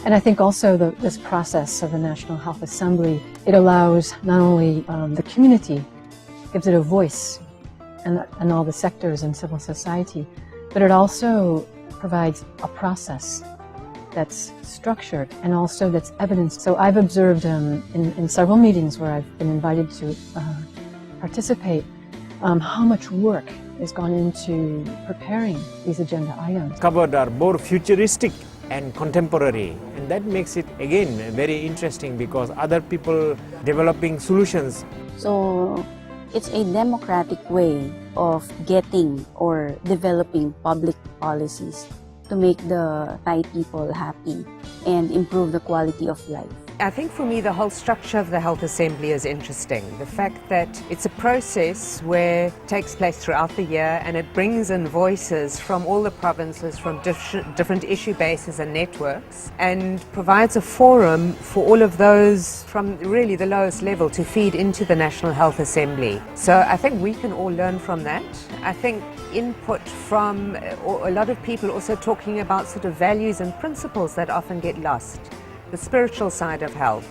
And I think also this process of the National Health Assembly, it allows not only the community, gives it a voice and all the sectors in civil society, but it also provides a process that's structured and also that's evidenced. So I've observed in several meetings where I've been invited to participate, how much work has gone into preparing these agenda items. Covered are more futuristic and contemporary, and that makes it again very interesting because other people developing solutions. So it's a democratic way of getting or developing public policies to make the Thai people happy and improve the quality of life. I think for me the whole structure of the Health Assembly is interesting. The fact that it's a process where it takes place throughout the year and it brings in voices from all the provinces, from different issue bases and networks, and provides a forum for all of those from really the lowest level to feed into the National Health Assembly. So I think we can all learn from that. I think input from a lot of people also talking about sort of values and principles that often get lost. The spiritual side of health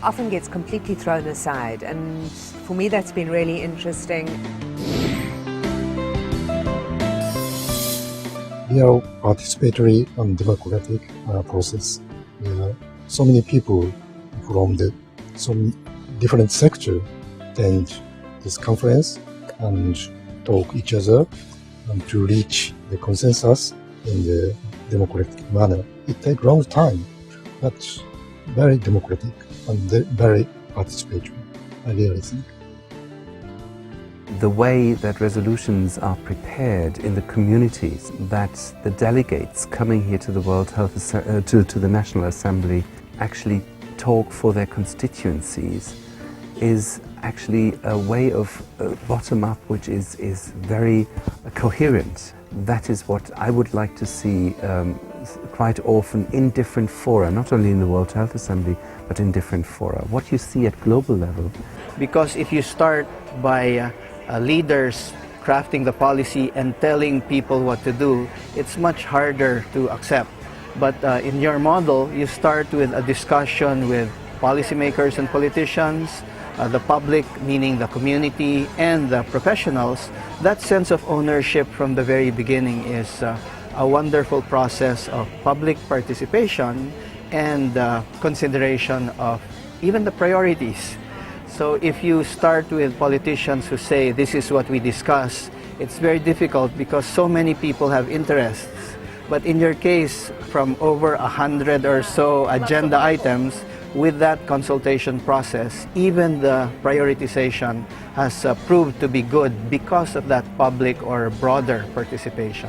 often gets completely thrown aside, and for me that's been really interesting. We are participatory and democratic process. So many people from some different sectors attend this conference and talk each other and to reach the consensus in the democratic manner. It takes a long time, but very democratic and very participatory, I really think. The way that resolutions are prepared in the communities, that the delegates coming here to the World Health to the National Assembly actually talk for their constituencies, is actually a way of bottom-up which is very coherent. That is what I would like to see quite often in different fora, not only in the World Health Assembly, but in different fora. What you see at global level. Because if you start by leaders crafting the policy and telling people what to do, it's much harder to accept. But in your model, you start with a discussion with policymakers and politicians, the public, meaning the community, and the professionals. That sense of ownership from the very beginning is a wonderful process of public participation and consideration of even the priorities. So if you start with politicians who say this is what we discuss, it's very difficult because so many people have interests. But in your case, from over 100 or so agenda items, with that consultation process, even the prioritization has proved to be good because of that public or broader participation.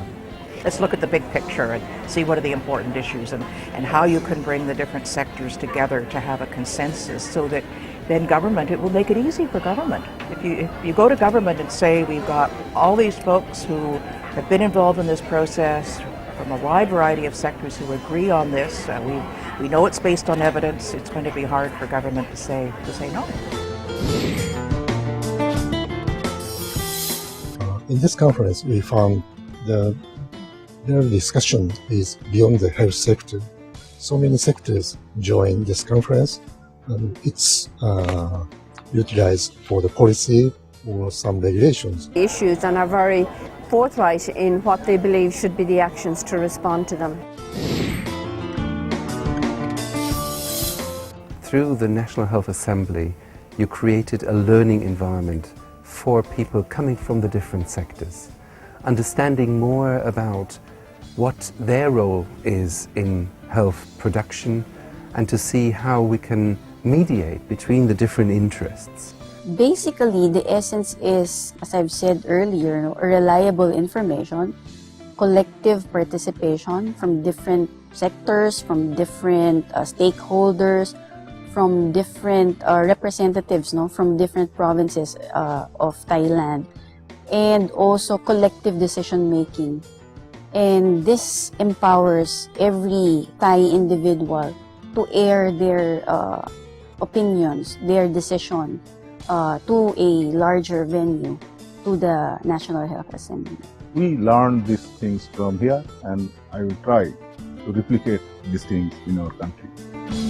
Let's look at the big picture and see what are the important issues and how you can bring the different sectors together to have a consensus so that then government, it will make it easy for government. If you go to government and say we've got all these folks who have been involved in this process from a wide variety of sectors who agree on this, we know it's based on evidence, it's going to be hard for government to say no. In this conference, we found their discussion is beyond the health sector. So many sectors join this conference, and it's utilized for the policy or some regulations. Issues and are very forthright in what they believe should be the actions to respond to them. Through the National Health Assembly, you created a learning environment for people coming from the different sectors, understanding more about what their role is in health production and to see how we can mediate between the different interests. Basically, the essence is, as I've said earlier, reliable information, collective participation from different sectors, from different stakeholders, from different representatives from different provinces of Thailand, and also collective decision making. And this empowers every Thai individual to air their opinions, their decision to a larger venue, to the National Health Assembly. We learn these things from here, and I will try to to replicate these things in our country.